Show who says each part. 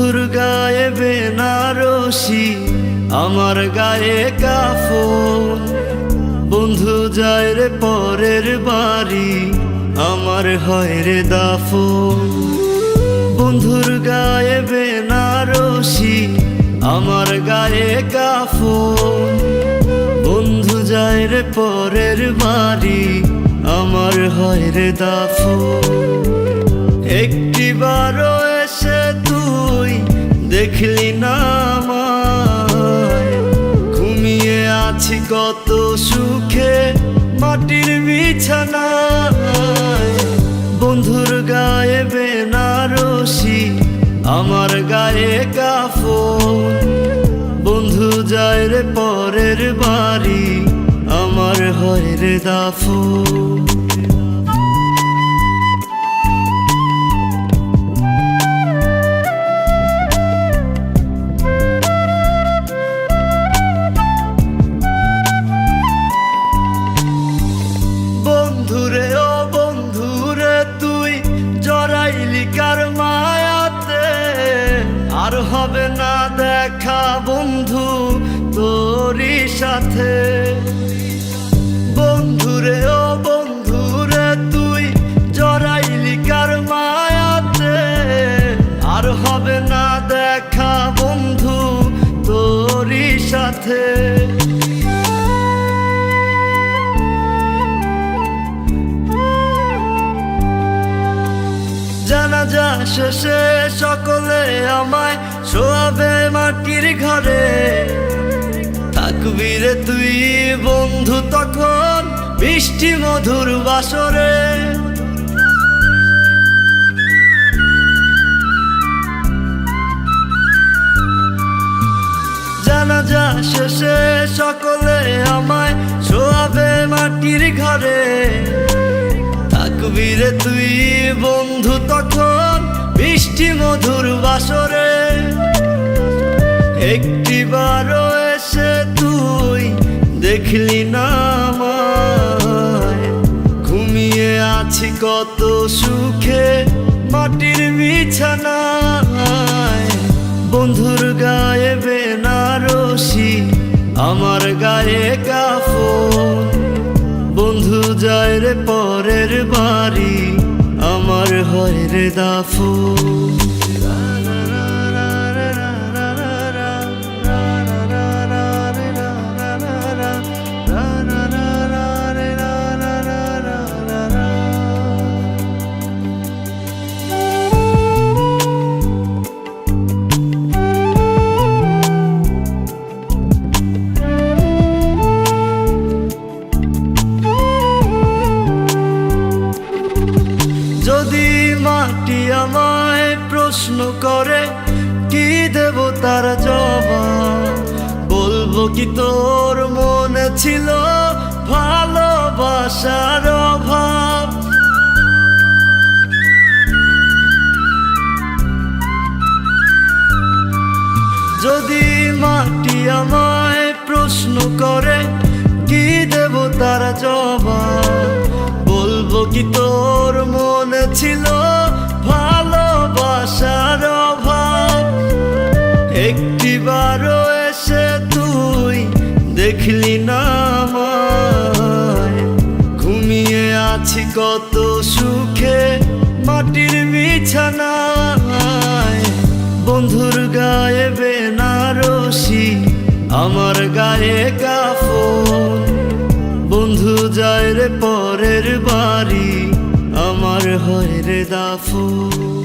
Speaker 1: বন্ধুর গায়ে বেনারসি, আমার গায়ে কাফন। বন্ধু যায় রে পরের বাড়ি, আমার হয় রে দাফন। বন্ধুর গায়ে বেনারসি, আমার গায়ে কাফন। বন্ধু যায় রে পরের বাড়ি, আমার হয় রে দাফন। একটিবারও এসে তুই দেখলি না আমায়, ঘুমিয়ে আছি কত সুখে মাটির বিছানায়। বন্ধুর গায়ে বেনারসি, আমার গায়ে কাফন। বন্ধু যায় রে পরের বাড়ি, আমার হয় রে দাফন। বন্ধুরে ও বন্ধুরে তুই জড়াইলি কার মায়াতে, আর হবে না দেখা বন্ধু তোরই সাথে। বন্ধুরে ও বন্ধুরে তুই জড়াইলি কার মায়াতে, আর হবে না দেখা বন্ধু তোরই সাথে। জানাজা শেষে সকলে আমায় শোয়াবে মাটির ঘরে, থাকবি রে তুই বন্ধু তখন মিষ্টি মধুর বাসরে। জানাজা শেষে সকলে আমায় শোয়াবে মাটির ঘরে, থাকবি রে তুই বন্ধু তখন মিষ্টি মধুর বাসরে। একটিবারও এসে তুই দেখলি না আমায়, ঘুমিয়ে আছি কত সুখে মাটির বিছানায়। বন্ধুর গায়ে বেনারসি, আমার গায়ে কাফন। বন্ধু যায় রে পরের বাড়ি, আমার হয় রে দাফন। যদি মাটি আমায় প্রশ্ন করে কি দেব তার জবাব, বলবো কি তোর মনে ছিল ভালোবাসার অভাব। যদি মাটি আমায় প্রশ্ন করে কি দেব তার জবাব, বলবো কি তোর মনে ছিল ভালোবাসার অভাব। একটিবারও এসে তুই দেখলি না আমায়, ঘুমিয়ে আছি কত সুখে মাটির বিছানায়। বন্ধুর গায়ে বেনারসি, আমার গায়ে কাফন। বন্ধু যায় রে পরের বাড়ি, আমার হয় রে দাফন।